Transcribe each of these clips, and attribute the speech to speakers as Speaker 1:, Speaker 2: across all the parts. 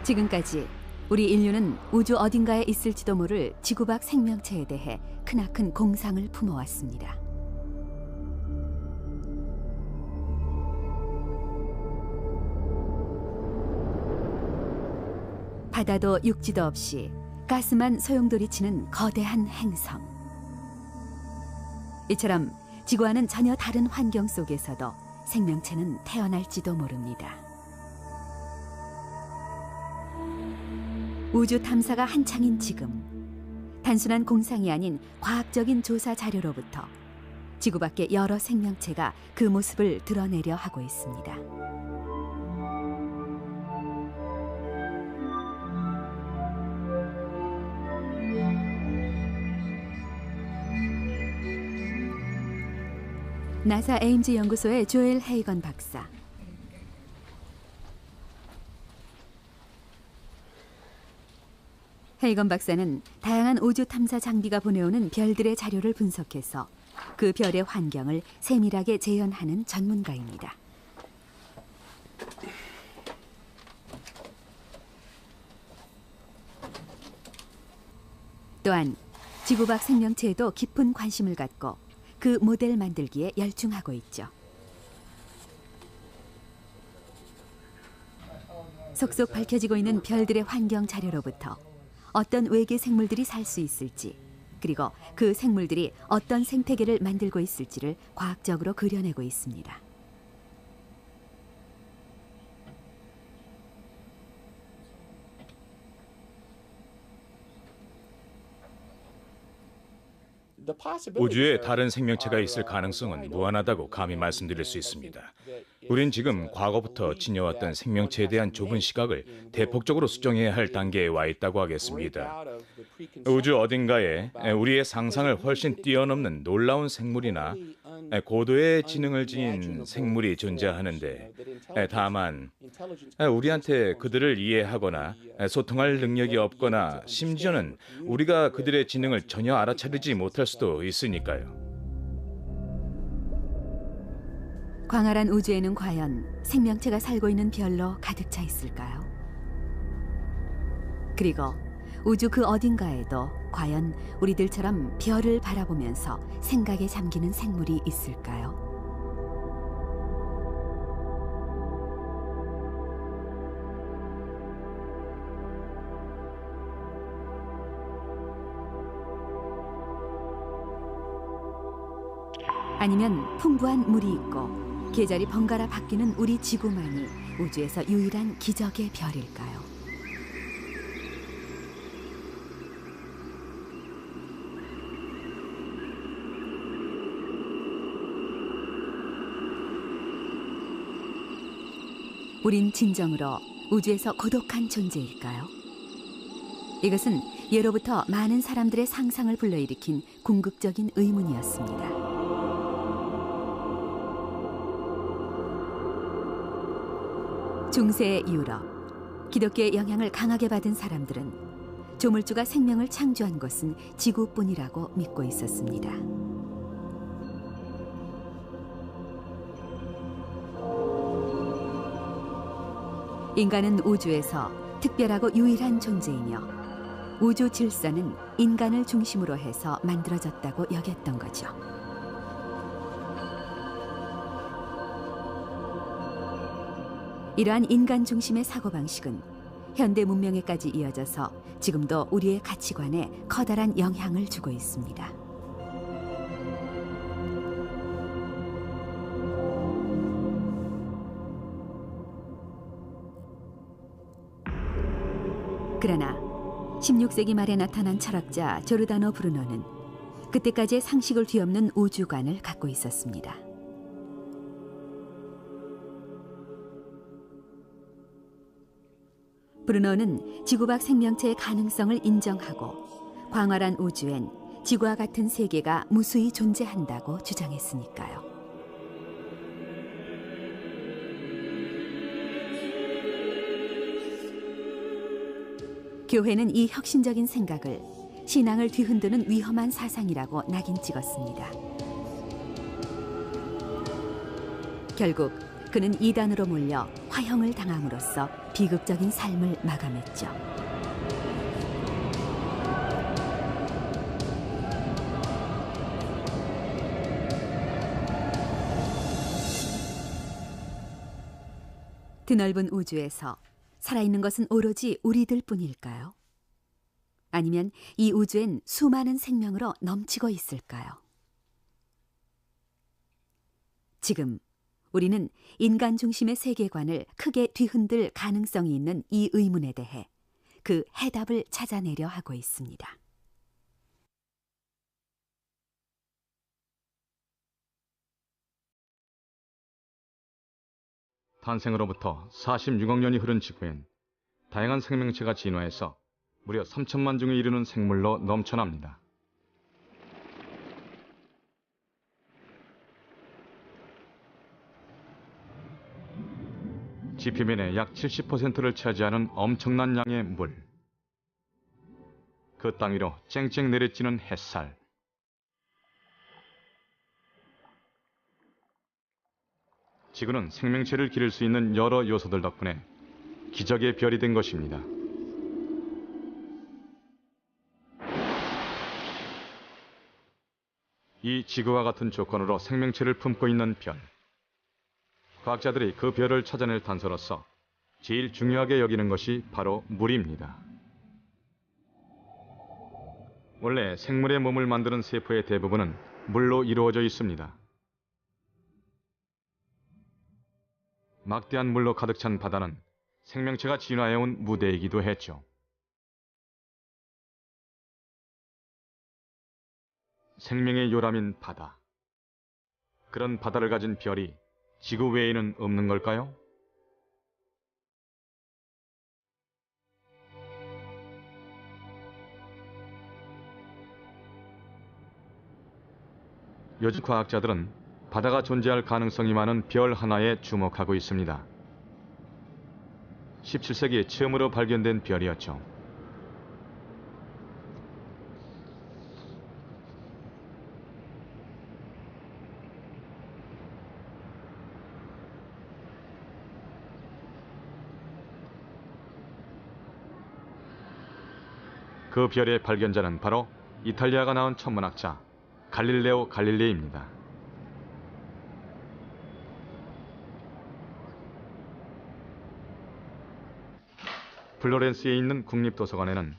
Speaker 1: 지금까지 우리 인류는 우주 어딘가에 있을지도 모를 지구 밖 생명체에 대해 크나큰 공상을 품어왔습니다. 바다도 육지도 없이 가스만 소용돌이치는 거대한 행성. 이처럼 지구와는 전혀 다른 환경 속에서도 생명체는 태어날지도 모릅니다. 우주 탐사가 한창인 지금, 단순한 공상이 아닌 과학적인 조사 자료로부터 지구 밖의 여러 생명체가 그 모습을 드러내려 하고 있습니다. 나사 에임즈 연구소의 조엘 헤이건 박사. 헤이건 박사는 다양한 우주 탐사 장비가 보내오는 별들의 자료를 분석해서 그 별의 환경을 세밀하게 재현하는 전문가입니다. 또한 지구 밖 생명체에도 깊은 관심을 갖고 그 모델 만들기에 열중하고 있죠. 속속 밝혀지고 있는 별들의 환경 자료로부터 어떤 외계 생물들이 살 수 있을지, 그리고 그 생물들이 어떤 생태계를 만들고 있을지를 과학적으로 그려내고 있습니다.
Speaker 2: 우주에 다른 생명체가 있을 가능성은 무한하다고 감히 말씀드릴 수 있습니다. 우린 지금 과거부터 지녀왔던 생명체에 대한 좁은 시각을 대폭적으로 수정해야 할 단계에 와 있다고 하겠습니다. 우주 어딘가에 우리의 상상을 훨씬 뛰어넘는 놀라운 생물이나 고도의 지능을 지닌 생물이 존재하는데, 다만 우리한테 그들을 이해하거나 소통할 능력이 없거나 심지어는 우리가 그들의 지능을 전혀 알아차리지 못할 수도 있으니까요.
Speaker 1: 광활한 우주에는 과연 생명체가 살고 있는 별로 가득 차 있을까요? 그리고 우주 그 어딘가에도 과연 우리들처럼 별을 바라보면서 생각에 잠기는 생물이 있을까요? 아니면 풍부한 물이 있고 계절이 번갈아 바뀌는 우리 지구만이 우주에서 유일한 기적의 별일까요? 우린 진정으로 우주에서 고독한 존재일까요? 이것은 예로부터 많은 사람들의 상상을 불러일으킨 궁극적인 의문이었습니다. 중세 유럽, 기독교의 영향을 강하게 받은 사람들은 조물주가 생명을 창조한 것은 지구뿐이라고 믿고 있었습니다. 인간은 우주에서 특별하고 유일한 존재이며 우주 질서는 인간을 중심으로 해서 만들어졌다고 여겼던 거죠. 이러한 인간 중심의 사고방식은 현대 문명에까지 이어져서 지금도 우리의 가치관에 커다란 영향을 주고 있습니다. 그러나 16세기 말에 나타난 철학자 조르다노 브루노는 그때까지의 상식을 뒤엎는 우주관을 갖고 있었습니다. 브루노는 지구 밖 생명체의 가능성을 인정하고 광활한 우주엔 지구와 같은 세계가 무수히 존재한다고 주장했으니까요. 교회는 이 혁신적인 생각을 신앙을 뒤흔드는 위험한 사상이라고 낙인 찍었습니다. 결국 그는 이단으로 몰려 화형을 당함으로써 비극적인 삶을 마감했죠. 드넓은 우주에서 살아있는 것은 오로지 우리들 뿐일까요? 아니면 이 우주엔 수많은 생명으로 넘치고 있을까요? 지금 우리는 인간 중심의 세계관을 크게 뒤흔들 가능성이 있는 이 의문에 대해 그 해답을 찾아내려 하고 있습니다.
Speaker 3: 탄생으로부터 46억 년이 흐른 지구엔 다양한 생명체가 진화해서 무려 3천만 종에 이르는 생물로 넘쳐납니다. 지표면의 약 70%를 차지하는 엄청난 양의 물, 그 땅 위로 쨍쨍 내리쬐는 햇살, 지구는 생명체를 기를 수 있는 여러 요소들 덕분에 기적의 별이 된 것입니다. 이 지구와 같은 조건으로 생명체를 품고 있는 별. 과학자들이 그 별을 찾아낼 단서로서 제일 중요하게 여기는 것이 바로 물입니다. 원래 생물의 몸을 만드는 세포의 대부분은 물로 이루어져 있습니다. 막대한 물로 가득 찬 바다는 생명체가 진화해온 무대이기도 했죠. 생명의 요람인 바다. 그런 바다를 가진 별이 지구 외에는 없는 걸까요? 요즘 과학자들은 바다가 존재할 가능성이 많은 별 하나에 주목하고 있습니다. 17세기에 처음으로 발견된 별이었죠. 그 별의 발견자는 바로 이탈리아가 낳은 천문학자 갈릴레오 갈릴레이입니다. 플로렌스에 있는 국립도서관에는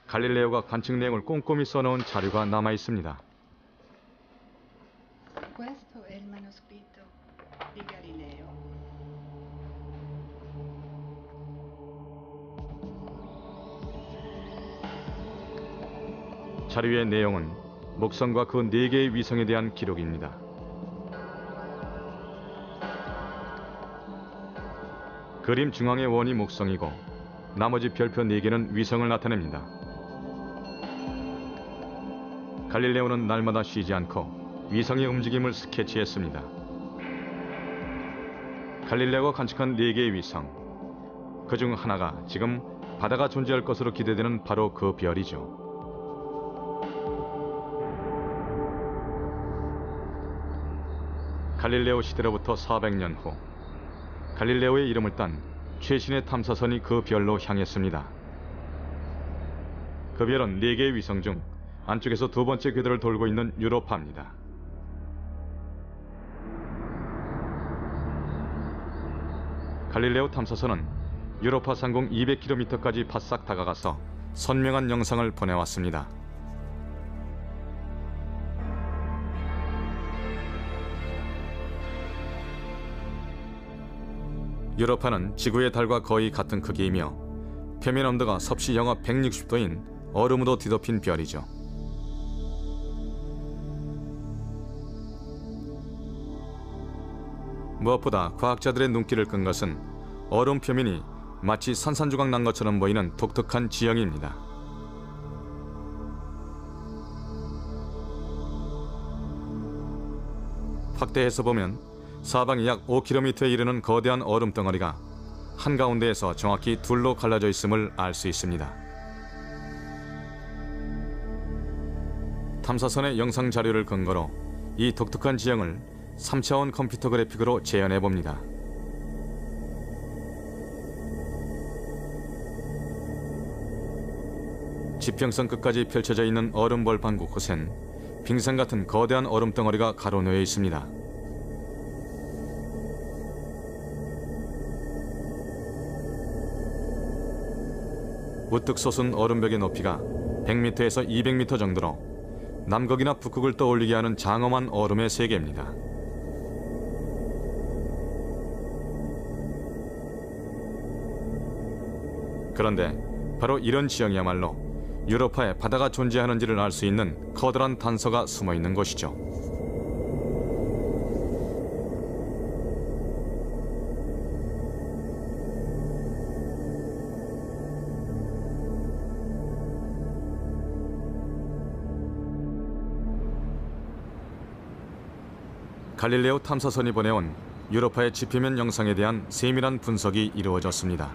Speaker 3: 갈릴레오가 관측 내용을 꼼꼼히 써놓은 자료가 남아 있습니다.
Speaker 4: Questo è il manoscritto di Galileo.
Speaker 3: 자료의 내용은 목성과 그 4개의 위성에 대한 기록입니다. 그림 중앙의 원이 목성이고 나머지 별표 4개는 위성을 나타냅니다. 갈릴레오는 날마다 쉬지 않고 위성의 움직임을 스케치했습니다. 갈릴레오가 관측한 4개의 위성, 그중 하나가 지금 바다가 존재할 것으로 기대되는 바로 그 별이죠. 갈릴레오 시대로부터 400년 후, 갈릴레오의 이름을 딴 최신의 탐사선이 그 별로 향했습니다. 그 별은 4개의 위성 중 안쪽에서 두 번째 궤도를 돌고 있는 유로파입니다. 갈릴레오 탐사선은 유로파 상공 200km까지 바싹 다가가서 선명한 영상을 보내왔습니다. 유로파는 지구의 달과 거의 같은 크기이며 표면 온도가 섭씨 영하 160도인 얼음으로 뒤덮인 별이죠. 무엇보다 과학자들의 눈길을 끈 것은 얼음 표면이 마치 산산조각 난 것처럼 보이는 독특한 지형입니다. 확대해서 보면 사방이 약 5km에 이르는 거대한 얼음 덩어리가 한가운데에서 정확히 둘로 갈라져 있음을 알 수 있습니다. 탐사선의 영상 자료를 근거로 이 독특한 지형을 3차원 컴퓨터 그래픽으로 재현해 봅니다. 지평선 끝까지 펼쳐져 있는 얼음 벌판 곳곳엔 빙산 같은 거대한 얼음 덩어리가 가로놓여 있습니다. 우뚝 솟은 얼음벽의 높이가 100m에서 200m 정도로 남극이나 북극을 떠올리게 하는 장엄한 얼음의 세계입니다. 그런데 바로 이런 지형이야말로 유로파에 바다가 존재하는지를 알 수 있는 커다란 단서가 숨어 있는 곳이죠. 갈릴레오 탐사선이 보내온 유로파의 지표면 영상에 대한 세밀한 분석이 이루어졌습니다.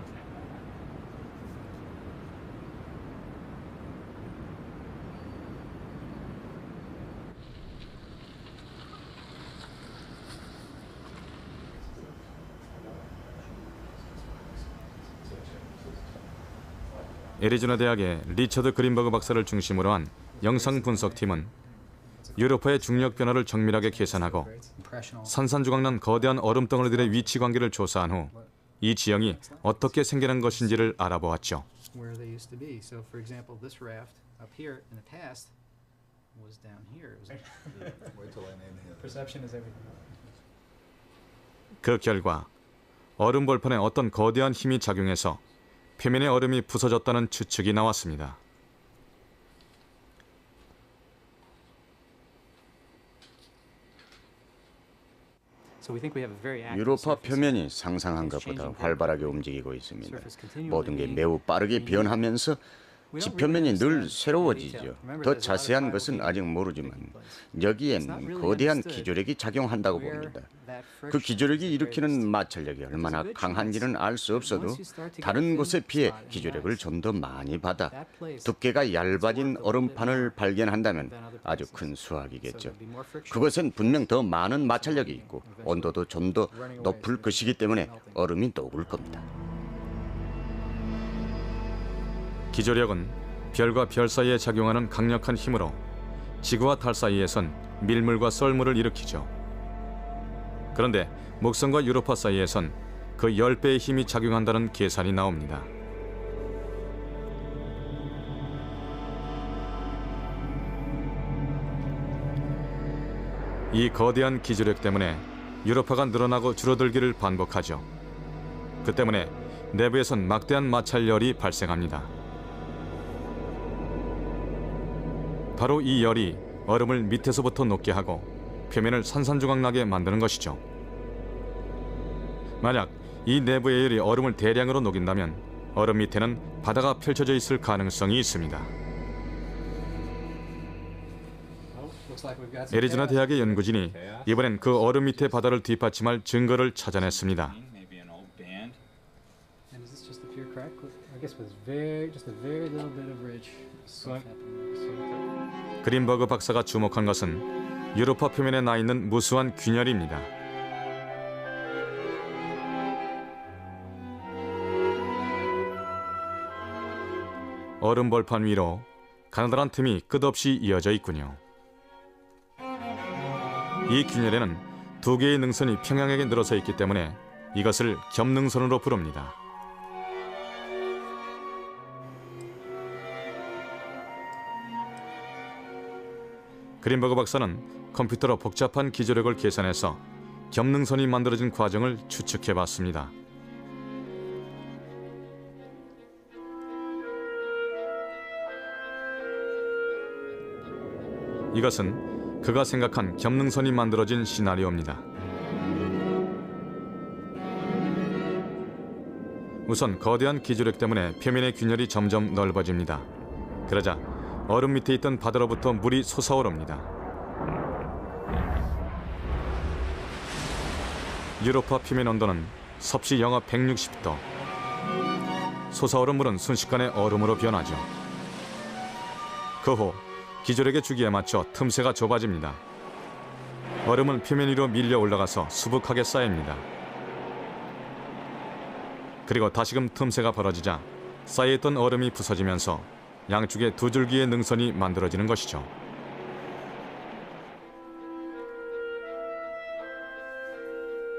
Speaker 3: 애리조나 대학의 리처드 그린버그 박사를 중심으로 한 영상 분석팀은 유로파의 중력 변화를 정밀하게 계산하고 산산조각난 거대한 얼음 덩어리들의 위치 관계를 조사한 후 이 지형이 어떻게 생겨난 것인지를 알아보았죠. 그 결과 얼음 벌판에 어떤 거대한 힘이 작용해서 표면의 얼음이 부서졌다는 추측이 나왔습니다.
Speaker 5: 유로파 표면이 상상한 것보다 활발하게 움직이고 있습니다. 모든 게 매우 빠르게 변하면서 지표면이 늘 새로워지죠. 더 자세한 것은 아직 모르지만 여기엔 거대한 기조력이 작용한다고 봅니다. 그 기조력이 일으키는 마찰력이 얼마나 강한지는 알 수 없어도 다른 곳에 비해 기조력을 좀 더 많이 받아 두께가 얇아진 얼음판을 발견한다면 아주 큰 수확이겠죠. 그것은 분명 더 많은 마찰력이 있고 온도도 좀 더 높을 것이기 때문에 얼음이 녹을 겁니다.
Speaker 3: 기조력은 별과 별 사이에 작용하는 강력한 힘으로 지구와 달 사이에선 밀물과 썰물을 일으키죠. 그런데 목성과 유로파 사이에선 그 10배의 힘이 작용한다는 계산이 나옵니다. 이 거대한 기조력 때문에 유로파가 늘어나고 줄어들기를 반복하죠. 그 때문에 내부에선 막대한 마찰열이 발생합니다. 바로 이 열이 얼음을 밑에서부터 녹게 하고 표면을 산산조각나게 만드는 것이죠. 만약 이 내부의 열이 얼음을 대량으로 녹인다면 얼음 밑에는 바다가 펼쳐져 있을 가능성이 있습니다. 애리조나 대학의 연구진이 이번엔 그 얼음 밑의 바다를 뒷받침할 증거를 찾아냈습니다. 그린버그 박사가 주목한 것은 유로파 표면에 나 있는 무수한 균열입니다. 얼음 벌판 위로 가느다란 틈이 끝없이 이어져 있군요. 이 균열에는 두 개의 능선이 평양하게 늘어서 있기 때문에 이것을 겹능선으로 부릅니다. 그린버그 박사는 컴퓨터로 복잡한 기조력을 계산해서 겹능선이 만들어진 과정을 추측해봤습니다. 이것은 그가 생각한 겹능선이 만들어진 시나리오입니다. 우선 거대한 기조력 때문에 표면의 균열이 점점 넓어집니다. 그러자 얼음 밑에 있던 바다로부터 물이 솟아오릅니다. 유로파 표면 온도는 섭씨 영하 160도. 솟아오른 물은 순식간에 얼음으로 변하죠. 그 후 기조력의 주기에 맞춰 틈새가 좁아집니다. 얼음은 표면 위로 밀려 올라가서 수북하게 쌓입니다. 그리고 다시금 틈새가 벌어지자 쌓여있던 얼음이 부서지면서 양쪽에 두 줄기의 능선이 만들어지는 것이죠.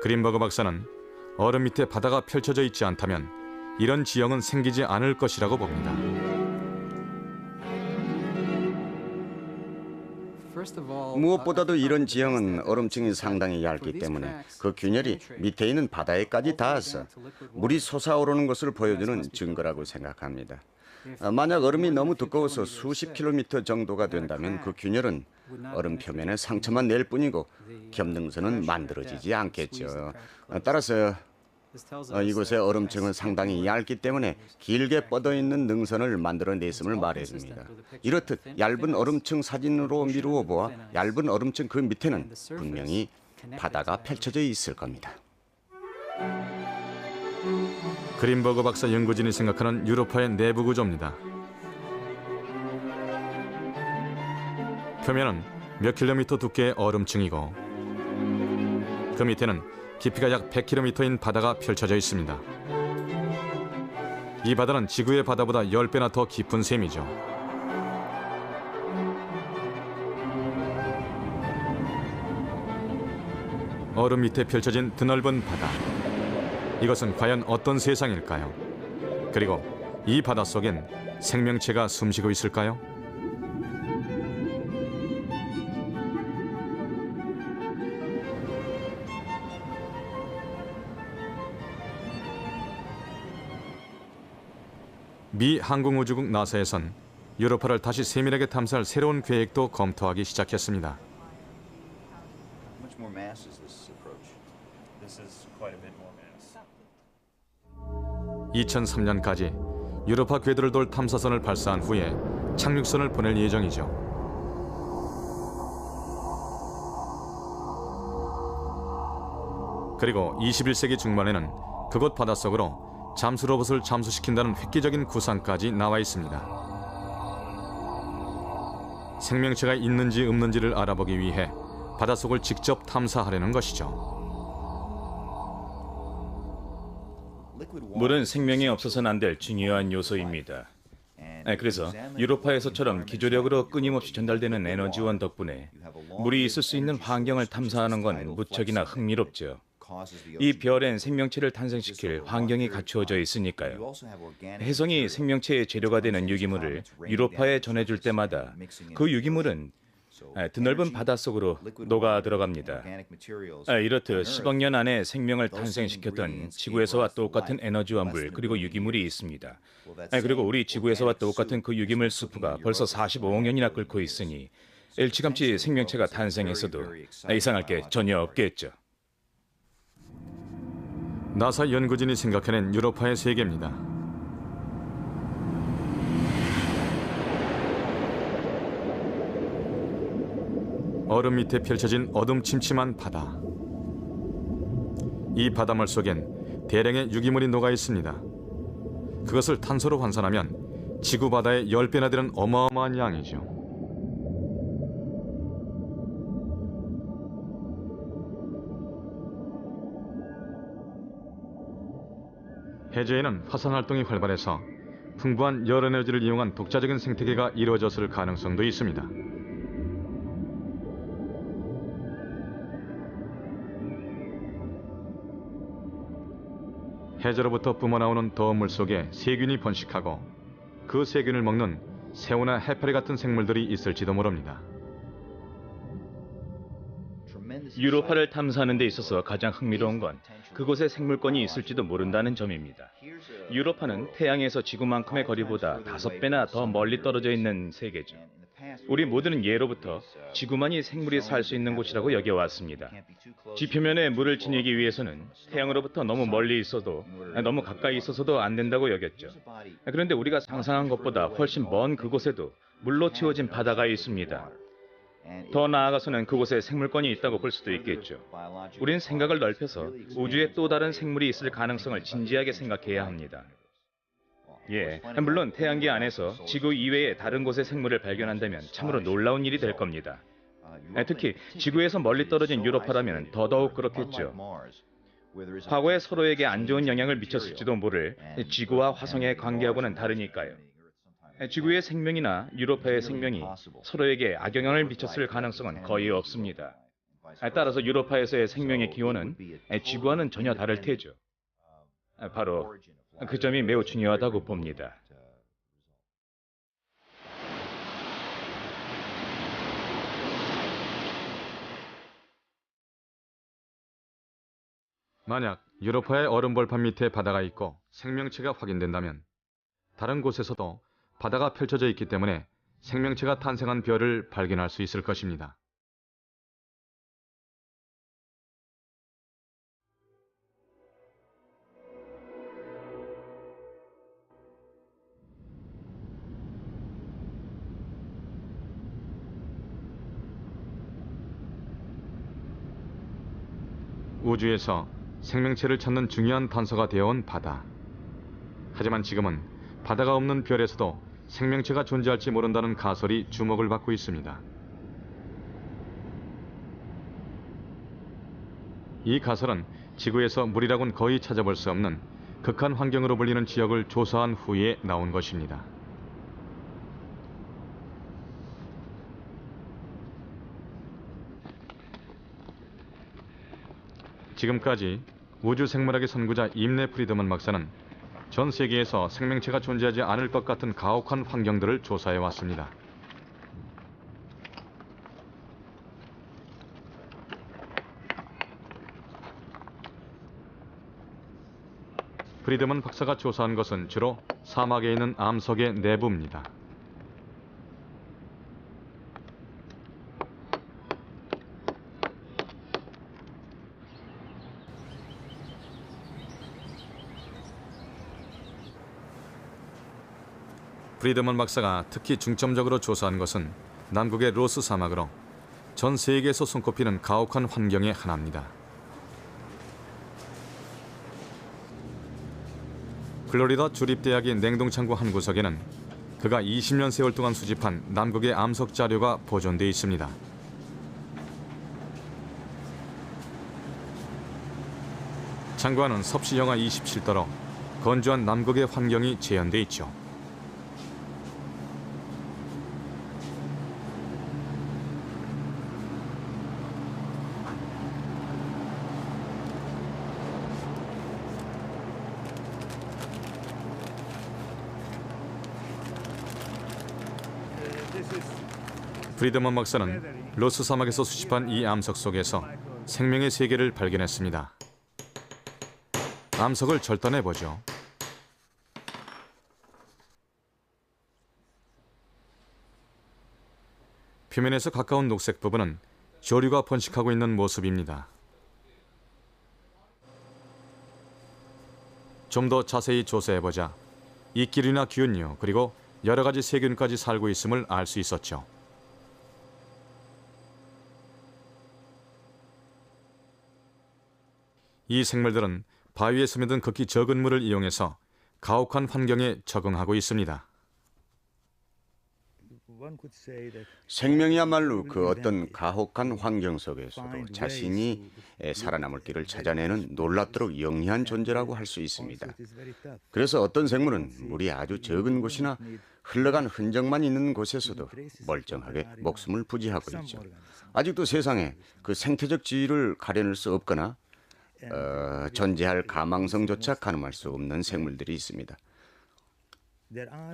Speaker 3: 그린버그 박사는 얼음 밑에 바다가 펼쳐져 있지 않다면 이런 지형은 생기지 않을 것이라고 봅니다.
Speaker 5: 무엇보다도 이런 지형은 얼음층이 상당히 얇기 때문에 그 균열이 밑에 있는 바다에까지 닿아서 물이 솟아오르는 것을 보여주는 증거라고 생각합니다. 만약 얼음이 너무 두꺼워서 수십 킬로미터 정도가 된다면 그 균열은 얼음 표면에 상처만 낼 뿐이고 겹능선은 만들어지지 않겠죠. 따라서 이곳의 얼음층은 상당히 얇기 때문에 길게 뻗어있는 능선을 만들어냈음을 말해줍니다. 이렇듯 얇은 얼음층 사진으로 미루어 보아 얇은 얼음층 그 밑에는 분명히 바다가 펼쳐져 있을 겁니다.
Speaker 3: 그린버그 박사 연구진이 생각하는 유로파의 내부 구조입니다. 표면은 몇 킬로미터 두께의 얼음층이고 그 밑에는 깊이가 약 100km인 바다가 펼쳐져 있습니다. 이 바다는 지구의 바다보다 10배나 더 깊은 셈이죠. 얼음 밑에 펼쳐진 드넓은 바다. 이것은 과연 어떤 세상일까요? 그리고 이 바다 속엔 생명체가 숨쉬고 있을까요? 미 항공우주국 나사에선 유로파를 다시 세밀하게 탐사할 새로운 계획도 검토하기 시작했습니다. 2003년까지 유로파 궤도를 돌 탐사선을 발사한 후에 착륙선을 보낼 예정이죠. 그리고 21세기 중반에는 그곳 바닷속으로 잠수 로봇을 잠수시킨다는 획기적인 구상까지 나와 있습니다. 생명체가 있는지 없는지를 알아보기 위해 바닷속을 직접 탐사하려는 것이죠.
Speaker 2: 물은 생명이 없어서는 안 될 중요한 요소입니다. 그래서 유로파에서처럼 기조력으로 끊임없이 전달되는 에너지원 덕분에 물이 있을 수 있는 환경을 탐사하는 건 무척이나 흥미롭죠. 이 별엔 생명체를 탄생시킬 환경이 갖추어져 있으니까요. 혜성이 생명체의 재료가 되는 유기물을 유로파에 전해줄 때마다 그 유기물은 드넓은 바닷속으로 녹아 들어갑니다. 이렇듯 10억 년 안에 생명을 탄생시켰던 지구에서와 똑같은 에너지와 물 그리고 유기물이 있습니다. 그리고 우리 지구에서와 똑같은 그 유기물 수프가 벌써 45억 년이나 끓고 있으니 일찌감치 생명체가 탄생했어도 이상할 게 전혀 없겠죠.
Speaker 3: 나사 연구진이 생각해낸 유로파의 세계입니다. 얼음 밑에 펼쳐진 어둠침침한 바다. 이 바닷물 속엔 대량의 유기물이 녹아 있습니다. 그것을 탄소로 환산하면 지구 바다의 10배나 되는 어마어마한 양이죠. 해저에는 화산 활동이 활발해서 풍부한 열 에너지를 이용한 독자적인 생태계가 이루어졌을 가능성도 있습니다. 해저로부터 뿜어나오는 더운 물 속에 세균이 번식하고 그 세균을 먹는 새우나 해파리 같은 생물들이 있을지도 모릅니다.
Speaker 2: 유로파를 탐사하는 데 있어서 가장 흥미로운 건 그곳에 생물권이 있을지도 모른다는 점입니다. 유로파는 태양에서 지구만큼의 거리보다 5배나 더 멀리 떨어져 있는 세계죠. 우리 모두는 예로부터 지구만이 생물이 살 수 있는 곳이라고 여겨왔습니다. 지표면에 물을 지니기 위해서는 태양으로부터 너무 멀리 있어도 너무 가까이 있어서도 안 된다고 여겼죠. 그런데 우리가 상상한 것보다 훨씬 먼 그곳에도 물로 채워진 바다가 있습니다. 더 나아가서는 그곳에 생물권이 있다고 볼 수도 있겠죠. 우린 생각을 넓혀서 우주에 또 다른 생물이 있을 가능성을 진지하게 생각해야 합니다. 물론 태양계 안에서 지구 이외의 다른 곳의 생물을 발견한다면 참으로 놀라운 일이 될 겁니다. 특히 지구에서 멀리 떨어진 유로파라면 더더욱 그렇겠죠. 과거에 서로에게 안 좋은 영향을 미쳤을지도 모를 지구와 화성의 관계하고는 다르니까요. 지구의 생명이나 유로파의 생명이 서로에게 악영향을 미쳤을 가능성은 거의 없습니다. 따라서 유로파에서의 생명의 기원은 지구와는 전혀 다를 테죠. 바로 그 점이 매우 중요하다고 봅니다.
Speaker 3: 만약 유로파의 얼음 벌판 밑에 바다가 있고 생명체가 확인된다면 다른 곳에서도 바다가 펼쳐져 있기 때문에 생명체가 탄생한 별을 발견할 수 있을 것입니다. 우주에서 생명체를 찾는 중요한 단서가 되어온 바다. 하지만 지금은 바다가 없는 별에서도 생명체가 존재할지 모른다는 가설이 주목을 받고 있습니다. 이 가설은 지구에서 물이라곤 거의 찾아볼 수 없는 극한 환경으로 불리는 지역을 조사한 후에 나온 것입니다. 지금까지 우주 생물학의 선구자 임내 프리드먼 박사는 전 세계에서 생명체가 존재하지 않을 것 같은 가혹한 환경들을 조사해 왔습니다. 프리드먼 박사가 조사한 것은 주로 사막에 있는 암석의 내부입니다. 프리드먼 박사가 특히 중점적으로 조사한 것은 남극의 로스 사막으로 전 세계에서 손꼽히는 가혹한 환경의 하나입니다. 플로리다 주립대학의 냉동창고 한 구석에는 그가 20년 세월 동안 수집한 남극의 암석 자료가 보존되어 있습니다. 창고 안은 섭씨 영하 27도로 건조한 남극의 환경이 재현되어 있죠. 프리드먼 박사는 로스 사막에서 수집한 이 암석 속에서 생명의 세계를 발견했습니다. 암석을 절단해 보죠. 표면에서 가까운 녹색 부분은 조류가 번식하고 있는 모습입니다. 좀 더 자세히 조사해보자 이끼류나 균류 그리고 여러 가지 세균까지 살고 있음을 알 수 있었죠. 이 생물들은 바위에 스며든 극히 적은 물을 이용해서 가혹한 환경에 적응하고 있습니다.
Speaker 5: 생명이야말로 그 어떤 가혹한 환경 속에서도 자신이 살아남을 길을 찾아내는 놀랍도록 영리한 존재라고 할 수 있습니다. 그래서 어떤 생물은 물이 아주 적은 곳이나 흘러간 흔적만 있는 곳에서도 멀쩡하게 목숨을 부지하고 있죠. 아직도 세상에 그 생태적 지위를 가려낼 수 없거나 존재할 가망성조차 가늠할 수 없는 생물들이 있습니다.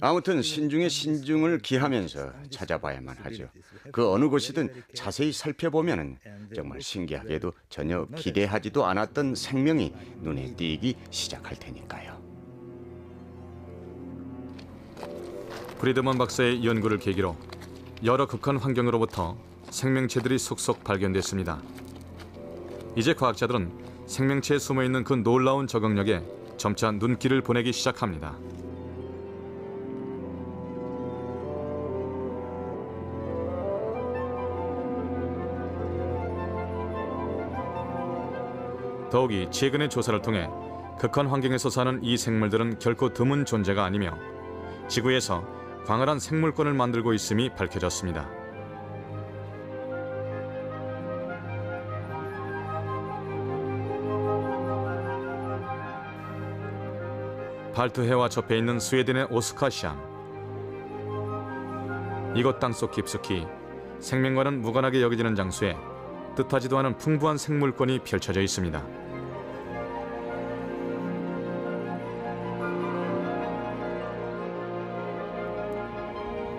Speaker 5: 아무튼 신중에 신중을 기하면서 찾아봐야만 하죠. 그 어느 곳이든 자세히 살펴보면 정말 신기하게도 전혀 기대하지도 않았던 생명이 눈에 띄기 시작할 테니까요.
Speaker 3: 프리드먼 박사의 연구를 계기로 여러 극한 환경으로부터 생명체들이 속속 발견됐습니다. 이제 과학자들은 생명체에 숨어있는 그 놀라운 적응력에 점차 눈길을 보내기 시작합니다. 더욱이 최근의 조사를 통해 극한 환경에서 사는 이 생물들은 결코 드문 존재가 아니며 지구에서 광활한 생물권을 만들고 있음이 밝혀졌습니다. 발트해와 접해 있는 스웨덴의 오스카시암, 이곳 땅속 깊숙이 생명과는 무관하게 여겨지는 장소에 뜻하지도 않은 풍부한 생물권이 펼쳐져 있습니다.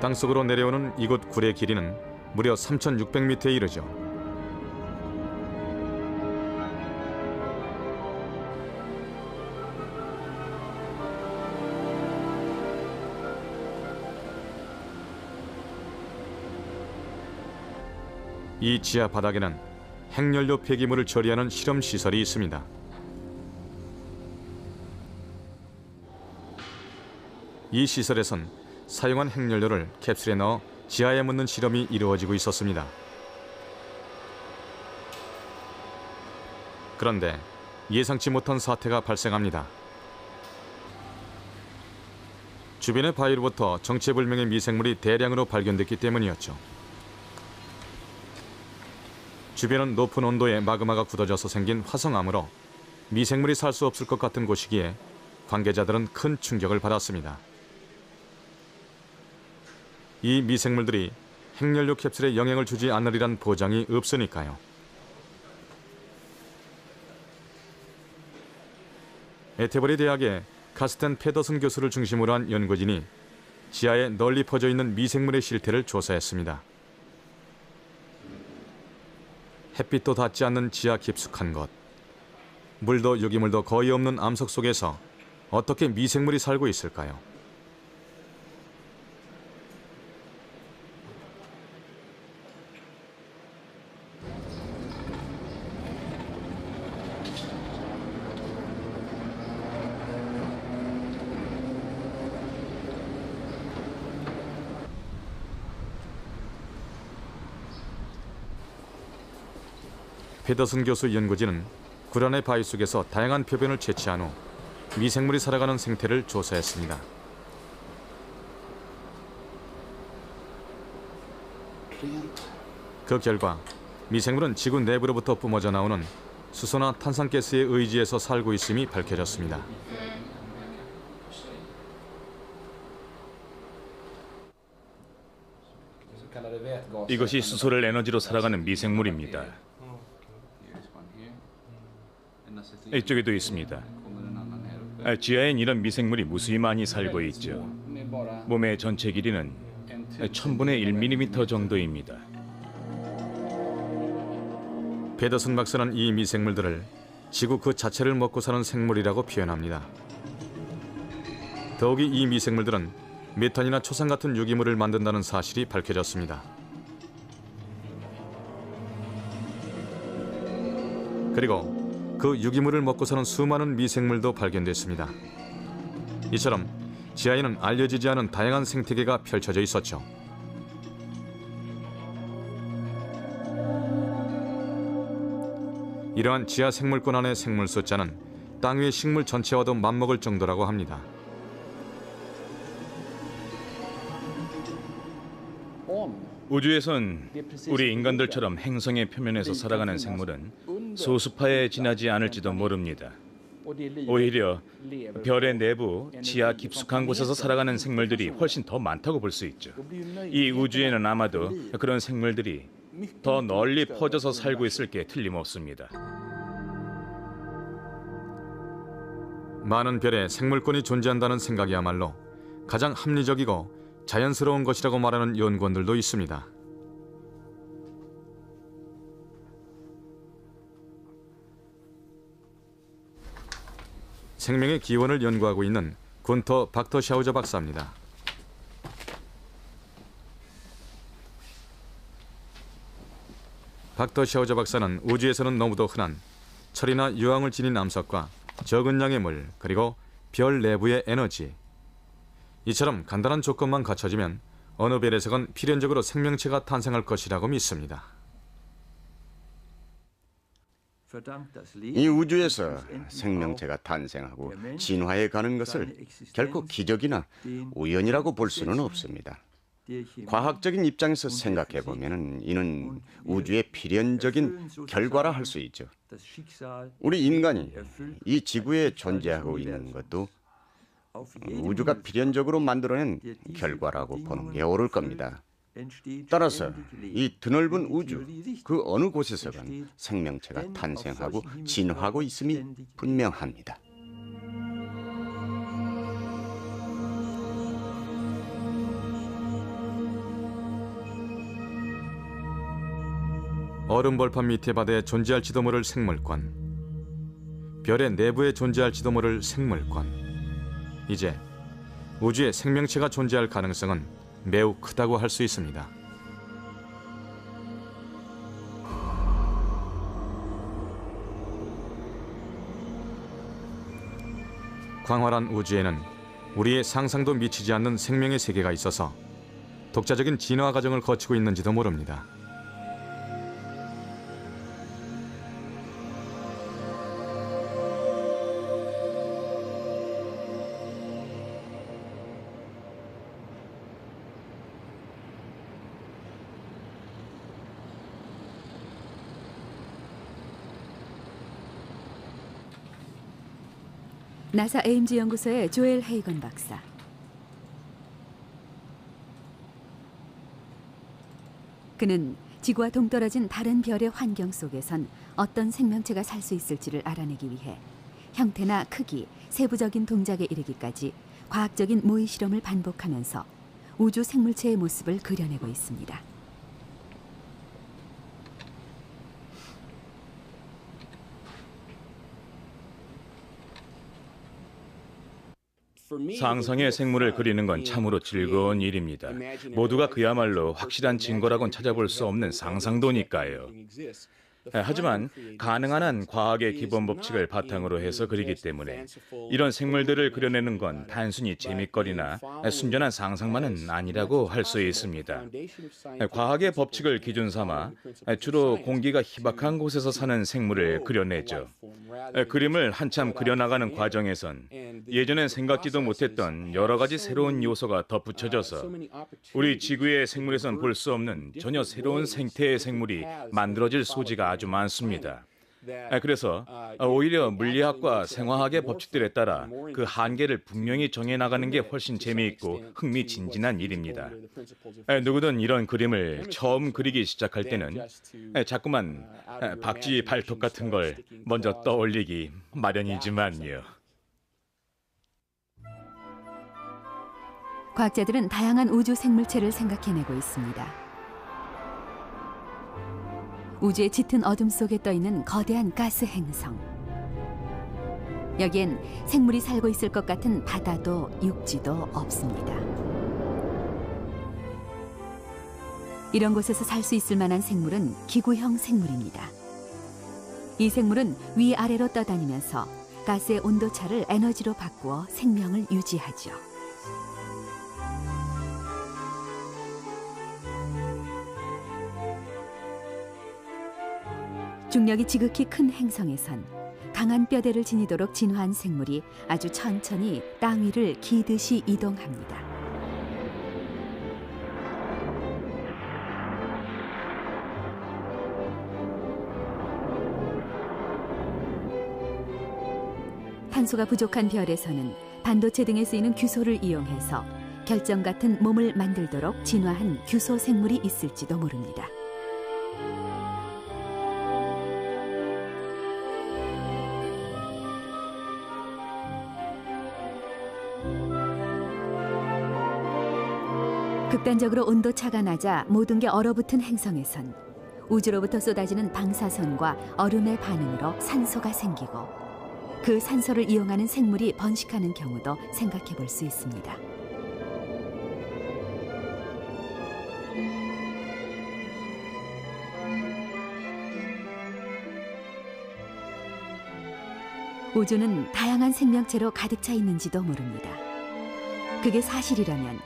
Speaker 3: 땅속으로 내려오는 이곳 굴의 길이는 무려 3,600m에 이르죠. 이 지하 바닥에는 핵연료 폐기물을 처리하는 실험 시설이 있습니다. 이 시설에선 사용한 핵연료를 캡슐에 넣어 지하에 묻는 실험이 이루어지고 있었습니다. 그런데 예상치 못한 사태가 발생합니다. 주변의 바위로부터 정체불명의 미생물이 대량으로 발견됐기 때문이었죠. 주변은 높은 온도에 마그마가 굳어져서 생긴 화성암으로 미생물이 살 수 없을 것 같은 곳이기에 관계자들은 큰 충격을 받았습니다. 이 미생물들이 핵연료 캡슐에 영향을 주지 않으리란 보장이 없으니까요. 에테버리 대학의 카스텐 페더슨 교수를 중심으로 한 연구진이 지하에 널리 퍼져 있는 미생물의 실태를 조사했습니다. 햇빛도 닿지 않는 지하 깊숙한 곳, 물도 유기물도 거의 없는 암석 속에서 어떻게 미생물이 살고 있을까요? 페더슨 교수 연구진은 굴 안의 바위 속에서 다양한 표변을 채취한 후 미생물이 살아가는 생태를 조사했습니다. 그 결과 미생물은 지구 내부로부터 뿜어져 나오는 수소나 탄산가스에 의지해서 살고 있음이 밝혀졌습니다.
Speaker 2: 이것이 수소를 에너지로 살아가는 미생물입니다. 이쪽에도 있습니다. 지하엔 이런 미생물이 무수히 많이 살고 있죠. 몸의 전체 길이는 1000분의 1mm 정도입니다.
Speaker 3: 페더슨 박사는 이 미생물들을 지구 그 자체를 먹고 사는 생물이라고 표현합니다. 더욱이 이 미생물들은 메탄이나 초산 같은 유기물을 만든다는 사실이 밝혀졌습니다. 그리고 그 유기물을 먹고 사는 수많은 미생물도 발견됐습니다. 이처럼 지하에는 알려지지 않은 다양한 생태계가 펼쳐져 있었죠. 이러한 지하 생물권 안의 생물 숫자는 땅 위의 식물 전체와도 맞먹을 정도라고 합니다.
Speaker 2: 우주에선 우리 인간들처럼 행성의 표면에서 살아가는 생물은 소수파에 지나지 않을지도 모릅니다. 오히려 별의 내부, 지하 깊숙한 곳에서 살아가는 생물들이 훨씬 더 많다고 볼 수 있죠. 이 우주에는 아마도 그런 생물들이 더 널리 퍼져서 살고 있을 게 틀림없습니다.
Speaker 3: 많은 별에 생물권이 존재한다는 생각이야말로 가장 합리적이고 자연스러운 것이라고 말하는 연구원들도 있습니다. 생명의 기원을 연구하고 있는 군터 박터샤우저 박사입니다. 박터샤우저 박사는 우주에서는 너무도 흔한 철이나 유황을 지닌 암석과 적은 양의 물, 그리고 별 내부의 에너지, 이처럼 간단한 조건만 갖춰지면 어느 별에서건 필연적으로 생명체가 탄생할 것이라고 믿습니다.
Speaker 5: 이 우주에서 생명체가 탄생하고 진화해 가는 것을 결코 기적이나 우연이라고 볼 수는 없습니다. 과학적인 입장에서 생각해 보면 이는 우주의 필연적인 결과라 할 수 있죠. 우리 인간이 이 지구에 존재하고 있는 것도 우주가 필연적으로 만들어낸 결과라고 보는 게 옳을 겁니다. 따라서 이 드넓은 우주 그 어느 곳에서건 생명체가 탄생하고 진화하고 있음이 분명합니다.
Speaker 3: 얼음 벌판 밑의 바다에 존재할지도 모를 생물권, 별의 내부에 존재할지도 모를 생물권. 이제 우주에 생명체가 존재할 가능성은 매우 크다고 할 수 있습니다. 광활한 우주에는 우리의 상상도 미치지 않는 생명의 세계가 있어서 독자적인 진화 과정을 거치고 있는지도 모릅니다.
Speaker 1: 나사 에임즈 연구소의 조엘 헤이건 박사. 그는 지구와 동떨어진 다른 별의 환경 속에선 어떤 생명체가 살 수 있을지를 알아내기 위해 형태나 크기, 세부적인 동작에 이르기까지 과학적인 모의 실험을 반복하면서 우주 생물체의 모습을 그려내고 있습니다.
Speaker 2: 상상의 생물을 그리는 건 참으로 즐거운 일입니다. 모두가 그야말로 확실한 증거라고는 찾아볼 수 없는 상상도니까요. 하지만 가능한 한 과학의 기본 법칙을 바탕으로 해서 그리기 때문에 이런 생물들을 그려내는 건 단순히 재미거리나 순전한 상상만은 아니라고 할 수 있습니다. 과학의 법칙을 기준 삼아 주로 공기가 희박한 곳에서 사는 생물을 그려내죠. 그림을 한참 그려나가는 과정에선 예전엔 생각지도 못했던 여러 가지 새로운 요소가 덧붙여져서 우리 지구의 생물에선 볼 수 없는 전혀 새로운 생태의 생물이 만들어질 소지가 아주 많습니다. 그래서 오히려 물리학과 생화학의 법칙들에 따라 그 한계를 분명히 정해나가는 게 훨씬 재미있고 흥미진진한 일입니다. 누구든 이런 그림을 처음 그리기 시작할 때는 자꾸만 박쥐 발톱 같은 걸 먼저 떠올리기 마련이지만요.
Speaker 1: 과학자들은 다양한 우주 생물체를 생각해내고 있습니다. 우주의 짙은 어둠 속에 떠있는 거대한 가스 행성. 여기엔 생물이 살고 있을 것 같은 바다도 육지도 없습니다. 이런 곳에서 살 수 있을 만한 생물은 기구형 생물입니다. 이 생물은 위아래로 떠다니면서 가스의 온도차를 에너지로 바꾸어 생명을 유지하죠. 중력이 지극히 큰 행성에선 강한 뼈대를 지니도록 진화한 생물이 아주 천천히 땅 위를 기듯이 이동합니다. 탄소가 부족한 별에서는 반도체 등에 쓰이는 규소를 이용해서 결정 같은 몸을 만들도록 진화한 규소 생물이 있을지도 모릅니다. 극단적으로 온도차가 낮아 모든 게 얼어붙은 행성에선 우주로부터 쏟아지는 방사선과 얼음의 반응으로 산소가 생기고 그 산소를 이용하는 생물이 번식하는 경우도 생각해 볼 수 있습니다. 우주는 다양한 생명체로 가득 차 있는지도 모릅니다. 그게 사실이라면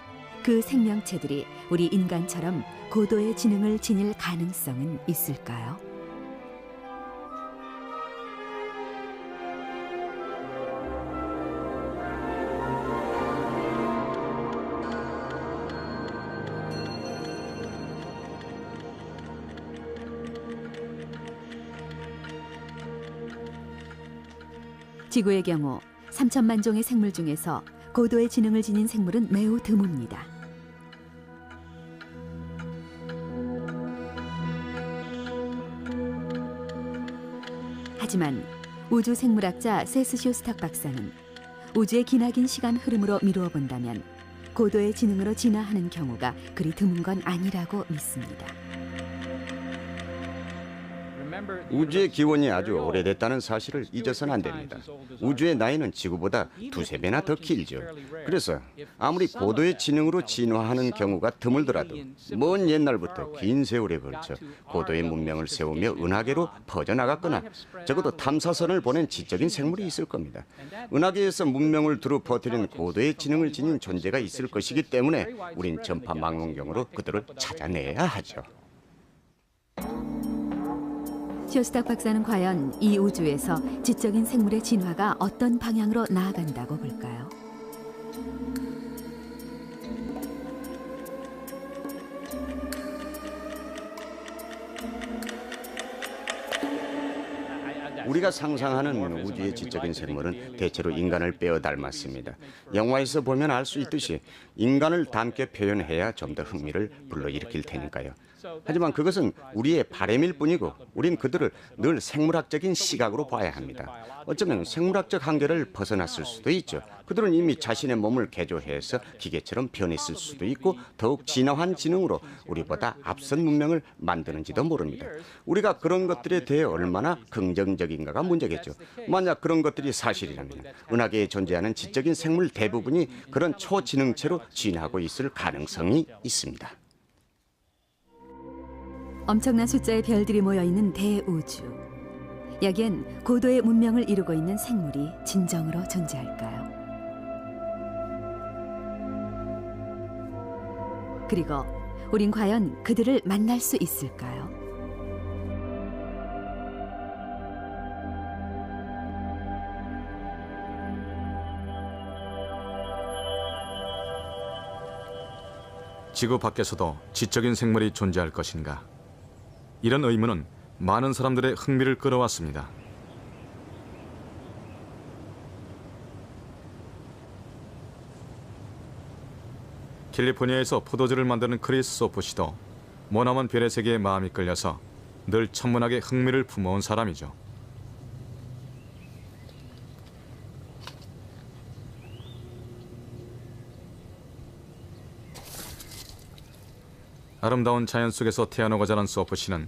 Speaker 1: 그 생명체들이 우리 인간처럼 고도의 지능을 지닐 가능성은 있을까요? 지구의 경우 3천만 종의 생물 중에서 고도의 지능을 지닌 생물은 매우 드뭅니다. 하지만 우주 생물학자 세스 쇼스탁 박사는 우주의 기나긴 시간 흐름으로 미루어 본다면 고도의 지능으로 진화하는 경우가 그리 드문 건 아니라고 믿습니다.
Speaker 5: 우주의 기원이 아주 오래됐다는 사실을 잊어서는 안 됩니다. 우주의 나이는 지구보다 두세 배나 더 길죠. 그래서 아무리 고도의 지능으로 진화하는 경우가 드물더라도 먼 옛날부터 긴 세월에 걸쳐 고도의 문명을 세우며 은하계로 퍼져나갔거나 적어도 탐사선을 보낸 지적인 생물이 있을 겁니다. 은하계에서 문명을 두루 퍼뜨린 고도의 지능을 지닌 존재가 있을 것이기 때문에 우린 전파 망원경으로 그들을 찾아내야 하죠.
Speaker 1: 쇼스탁 박사는 과연 이 우주에서 지적인 생물의 진화가 어떤 방향으로 나아간다고 볼까요?
Speaker 5: 우리가 상상하는 우주의 지적인 생물은 대체로 인간을 빼어 닮았습니다. 영화에서 보면 알 수 있듯이 인간을 닮게 표현해야 좀 더 흥미를 불러일으킬 테니까요. 하지만 그것은 우리의 바람일 뿐이고 우린 그들을 늘 생물학적인 시각으로 봐야 합니다. 어쩌면 생물학적 한계를 벗어났을 수도 있죠. 그들은 이미 자신의 몸을 개조해서 기계처럼 변했을 수도 있고 더욱 진화한 지능으로 우리보다 앞선 문명을 만드는지도 모릅니다. 우리가 그런 것들에 대해 얼마나 긍정적인가가 문제겠죠. 만약 그런 것들이 사실이라면 은하계에 존재하는 지적인 생물 대부분이 그런 초지능체로 진화하고 있을 가능성이 있습니다.
Speaker 1: 엄청난 숫자의 별들이 모여있는 대우주. 여기엔 고도의 문명을 이루고 있는 생물이 진정으로 존재할까요? 그리고 우린 과연 그들을 만날 수 있을까요?
Speaker 3: 지구 밖에서도 지적인 생물이 존재할 것인가? 이런 의문은 많은 사람들의 흥미를 끌어왔습니다. 캘리포니아에서 포도주를 만드는 크리스 소프 씨도 머나먼 별의 세계에 마음이 끌려서 늘 천문학에 흥미를 품어온 사람이죠. 아름다운 자연 속에서 태어나고 자란 소프 씨는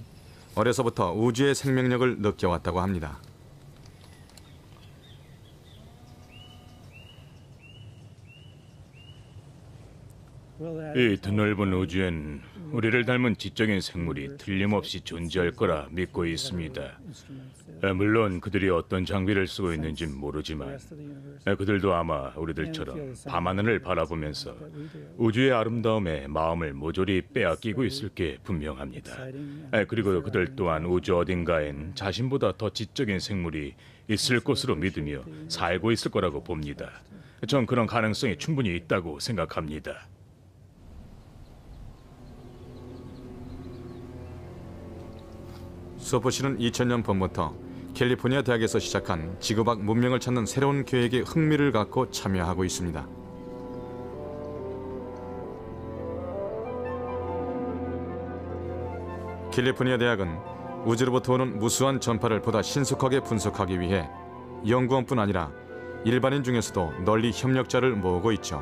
Speaker 3: 어려서부터 우주의 생명력을 느껴왔다고 합니다.
Speaker 2: 이 드넓은 우주엔 우리를 닮은 지적인 생물이 틀림없이 존재할 거라 믿고 있습니다. 물론 그들이 어떤 장비를 쓰고 있는지는 모르지만 그들도 아마 우리들처럼 밤하늘을 바라보면서 우주의 아름다움에 마음을 모조리 빼앗기고 있을 게 분명합니다. 그리고 그들 또한 우주 어딘가엔 자신보다 더 지적인 생물이 있을 것으로 믿으며 살고 있을 거라고 봅니다. 전 그런 가능성이 충분히 있다고 생각합니다.
Speaker 3: 소프 씨는 2000년 봄부터 캘리포니아 대학에서 시작한 지구 밖 문명을 찾는 새로운 계획에 흥미를 갖고 참여하고 있습니다. 캘리포니아 대학은 우주로부터 오는 무수한 전파를 보다 신속하게 분석하기 위해 연구원뿐 아니라 일반인 중에서도 널리 협력자를 모으고 있죠.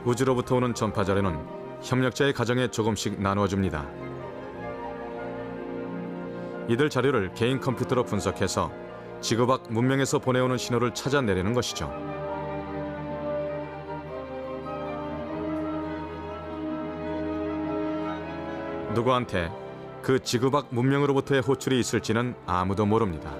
Speaker 3: 우주로부터 오는 전파 자료는 협력자의 가정에 조금씩 나누어줍니다. 이들 자료를 개인 컴퓨터로 분석해서 지구 밖 문명에서 보내오는 신호를 찾아내려는 것이죠. 누구한테 그 지구 밖 문명으로부터의 호출이 있을지는 아무도 모릅니다.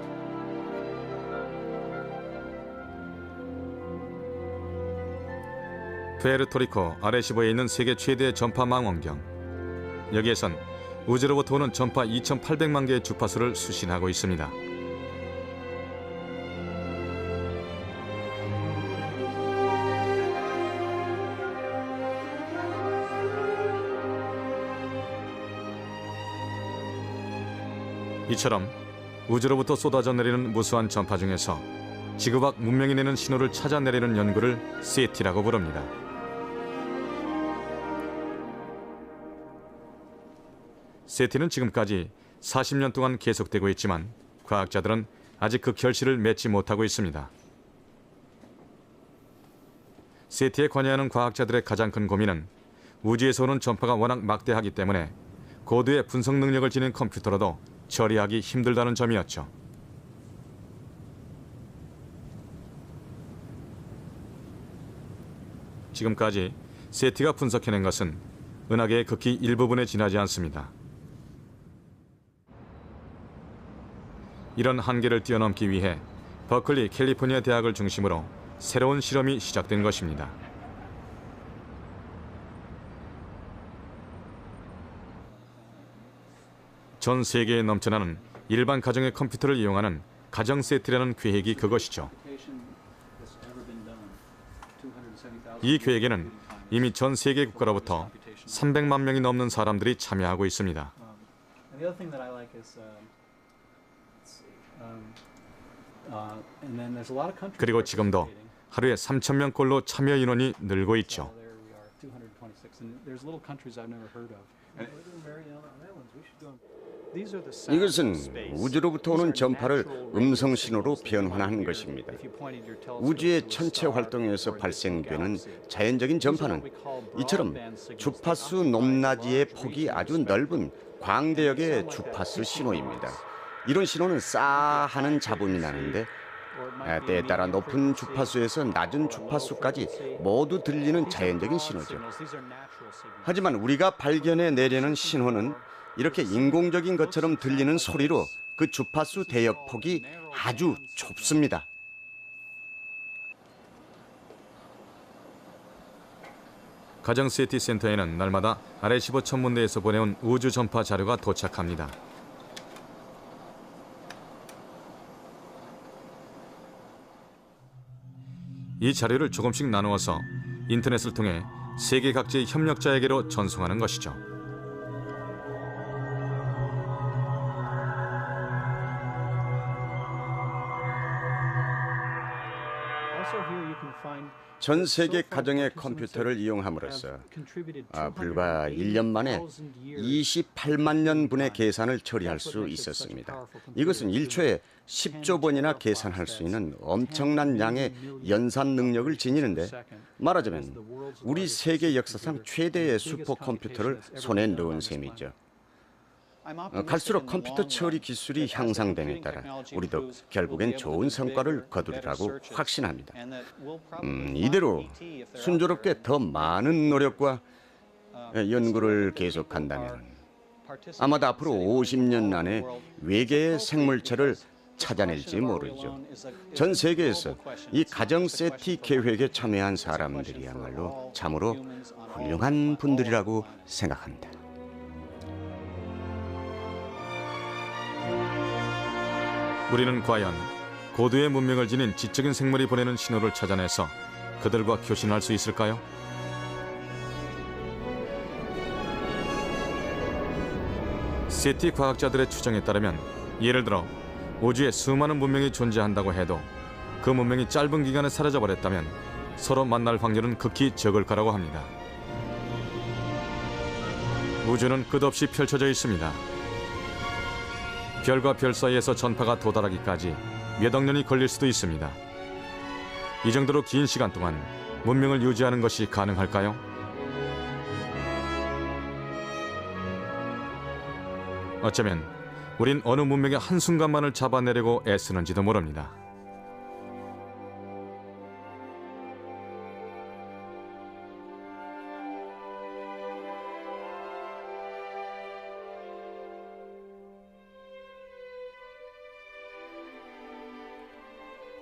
Speaker 3: 푸에르토리코 아레시보에 있는 세계 최대의 전파 망원경. 여기에선 우주로부터 오는 전파 2,800만 개의 주파수를 수신하고 있습니다. 이처럼 우주로부터 쏟아져 내리는 무수한 전파 중에서 지구 밖 문명이 내는 신호를 찾아내리는 연구를 세티라고 부릅니다. 세티는 지금까지 40년 동안 계속되고 있지만 과학자들은 아직 그 결실을 맺지 못하고 있습니다. 세티에 관여하는 과학자들의 가장 큰 고민은 우주에서 오는 전파가 워낙 막대하기 때문에 고도의 분석 능력을 지닌 컴퓨터로도 처리하기 힘들다는 점이었죠. 지금까지 세티가 분석해낸 것은 은하계의 극히 일부분에 지나지 않습니다. 이런 한계를 뛰어넘기 위해 버클리 캘리포니아 대학을 중심으로 새로운 실험이 시작된 것입니다. 전 세계에 넘쳐나는 일반 가정의 컴퓨터를 이용하는 가정 세티라는 계획이 그것이죠. 이 계획에는 이미 전 세계 국가로부터 300만 명이 넘는 사람들이 참여하고 있습니다. 그리고 지금도 하루에 3,000명꼴로 참여 인원이 늘고 있죠.
Speaker 5: 이것은 우주로부터 오는 전파를 음성 신호로 변환한 것입니다. 우주의 전체 활동에서 발생되는 자연적인 전파는 이처럼 주파수 높낮이의 폭이 아주 넓은 광대역의 주파수 신호입니다. 이런 신호는 싸하는 잡음이 나는데 때에 따라 높은 주파수에서 낮은 주파수까지 모두 들리는 자연적인 신호죠. 하지만 우리가 발견해 내려는 신호는 이렇게 인공적인 것처럼 들리는 소리로 그 주파수 대역 폭이 아주 좁습니다.
Speaker 3: 가정 세티 센터에는 날마다 아레시보 천문대에서 보내온 우주 전파 자료가 도착합니다. 이 자료를 조금씩 나누어서 인터넷을 통해 세계 각지의 협력자에게로 전송하는 것이죠.
Speaker 5: 전 세계 가정의 컴퓨터를 이용함으로써 불과 1년 만에 28만 년분의 계산을 처리할 수 있었습니다. 이것은 1초에 10조 번이나 계산할 수 있는 엄청난 양의 연산 능력을 지니는데, 말하자면 우리 세계 역사상 최대의 슈퍼컴퓨터를 손에 넣은 셈이죠. 갈수록 컴퓨터 처리 기술이 향상됨에 따라 우리도 결국엔 좋은 성과를 거두리라고 확신합니다. 이대로 순조롭게 더 많은 노력과 연구를 계속한다면 아마도 앞으로 50년 안에 외계의 생물체를 찾아낼지 모르죠. 전 세계에서 이 가정 세티 계획에 참여한 사람들이야말로 참으로 훌륭한 분들이라고 생각합니다.
Speaker 3: 우리는 과연 고도의 문명을 지닌 지적인 생물이 보내는 신호를 찾아내서 그들과 교신할 수 있을까요? 세티 과학자들의 추정에 따르면, 예를 들어 우주에 수많은 문명이 존재한다고 해도 그 문명이 짧은 기간에 사라져버렸다면 서로 만날 확률은 극히 적을 거라고 합니다. 우주는 끝없이 펼쳐져 있습니다. 별과 별 사이에서 전파가 도달하기까지 몇 억 년이 걸릴 수도 있습니다. 이 정도로 긴 시간 동안 문명을 유지하는 것이 가능할까요? 어쩌면 우린 어느 문명의 한순간만을 잡아내려고 애쓰는지도 모릅니다.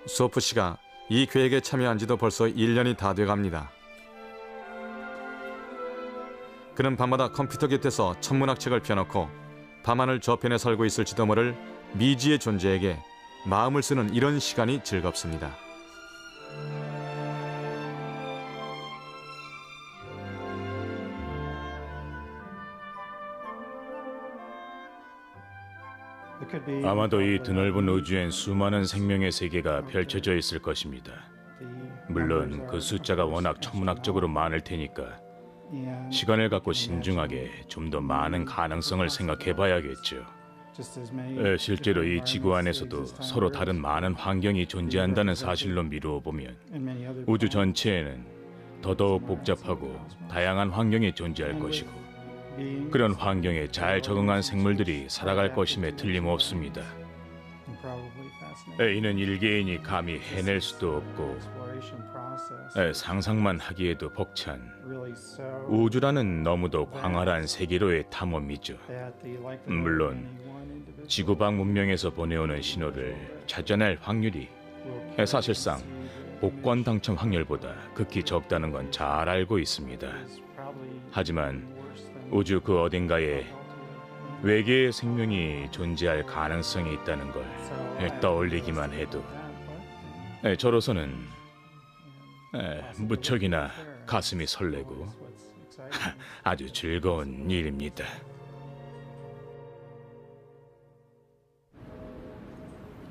Speaker 3: 소프 씨가 이 계획에 참여한 지도 벌써 1년이 다 돼갑니다. 그는 밤마다 컴퓨터 곁에서 천문학 책을 펴놓고 밤하늘 저편에 살고 있을지도 모를 미지의 존재에게 마음을 쓰는 이런 시간이 즐겁습니다.
Speaker 2: 아마도 이 드넓은 우주엔 수많은 생명의 세계가 펼쳐져 있을 것입니다. 물론 그 숫자가 워낙 천문학적으로 많을 테니까 시간을 갖고 신중하게 좀 더 많은 가능성을 생각해 봐야겠죠. 실제로 이 지구 안에서도 서로 다른 많은 환경이 존재한다는 사실로 미루어 보면 우주 전체에는 더더욱 복잡하고 다양한 환경이 존재할 것이고 그런 환경에 잘 적응한 생물들이 살아갈 것임에 틀림없습니다. 이는 일개인이 감히 해낼 수도 없고 상상만 하기에도 벅찬 우주라는 너무도 광활한 세계로의 탐험이죠. 물론 지구 밖 문명에서 보내오는 신호를 찾아낼 확률이 사실상 복권 당첨 확률보다 극히 적다는 건 잘 알고 있습니다. 하지만 우주 그 어딘가에 외계의 생명이 존재할 가능성이 있다는 걸 떠올리기만 해도 저로서는 무척이나 가슴이 설레고 아주 즐거운 일입니다.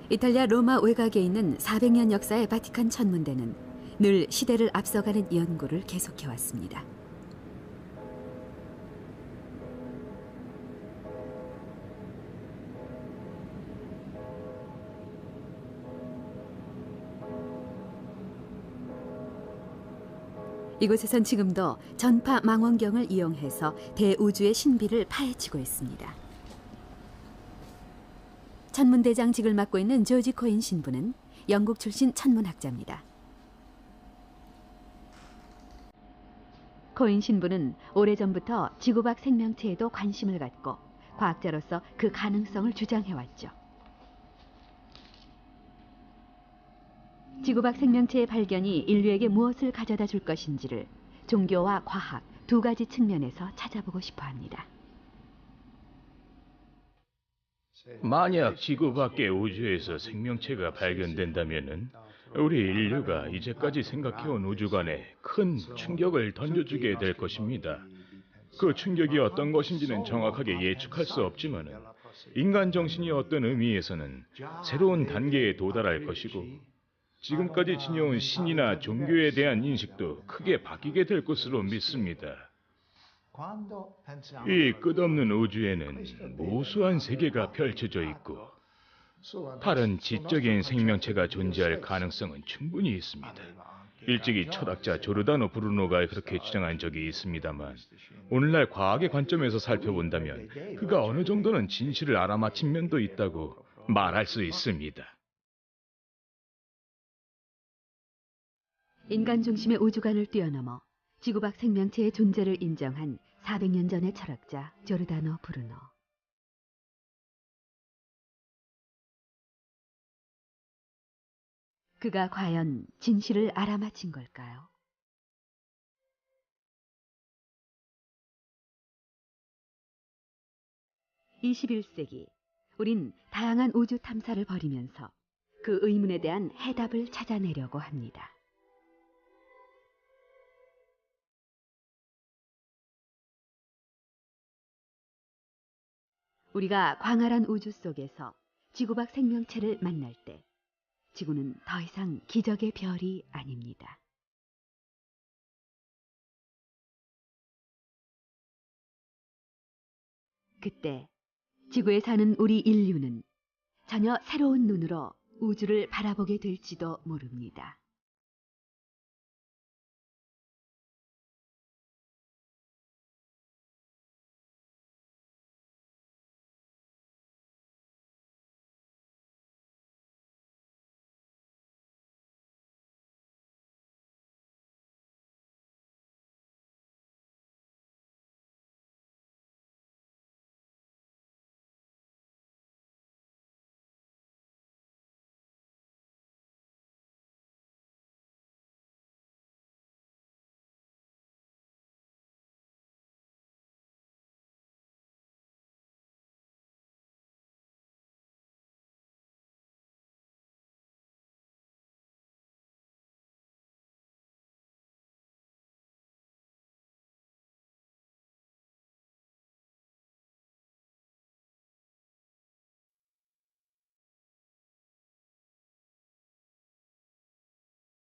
Speaker 1: 이탈리아 로마 외곽에 있는 400년 역사의 바티칸 천문대는 늘 시대를 앞서가는 연구를 계속해왔습니다. 이곳에선 지금도 전파 망원경을 이용해서 대우주의 신비를 파헤치고 있습니다. 천문대장직을 맡고 있는 조지 코인 신부는 영국 출신 천문학자입니다. 코인 신부는 오래전부터 지구 밖 생명체에도 관심을 갖고 과학자로서 그 가능성을 주장해왔죠. 지구 밖 생명체의 발견이 인류에게 무엇을 가져다 줄 것인지를 종교와 과학 두 가지 측면에서 찾아보고 싶어 합니다.
Speaker 2: 만약 지구 밖의 우주에서 생명체가 발견된다면은 우리 인류가 이제까지 생각해온 우주관에 큰 충격을 던져주게 될 것입니다. 그 충격이 어떤 것인지는 정확하게 예측할 수 없지만은 인간 정신이 어떤 의미에서는 새로운 단계에 도달할 것이고 지금까지 지녀온 신이나 종교에 대한 인식도 크게 바뀌게 될 것으로 믿습니다. 이 끝없는 우주에는 무수한 세계가 펼쳐져 있고 다른 지적인 생명체가 존재할 가능성은 충분히 있습니다. 일찍이 철학자 조르다노 브루노가 그렇게 주장한 적이 있습니다만 오늘날 과학의 관점에서 살펴본다면 그가 어느 정도는 진실을 알아맞힌 면도 있다고 말할 수 있습니다.
Speaker 1: 인간 중심의 우주관을 뛰어넘어 지구 밖 생명체의 존재를 인정한 400년 전의 철학자 조르다노 브루노. 그가 과연 진실을 알아맞힌 걸까요? (21세기) 우린 다양한 우주 탐사를 벌이면서 그 의문에 대한 해답을 찾아내려고 합니다. 우리가 광활한 우주 속에서 지구 밖 생명체를 만날 때 지구는 더 이상 기적의 별이 아닙니다. 그때 지구에 사는 우리 인류는 전혀 새로운 눈으로 우주를 바라보게 될지도 모릅니다.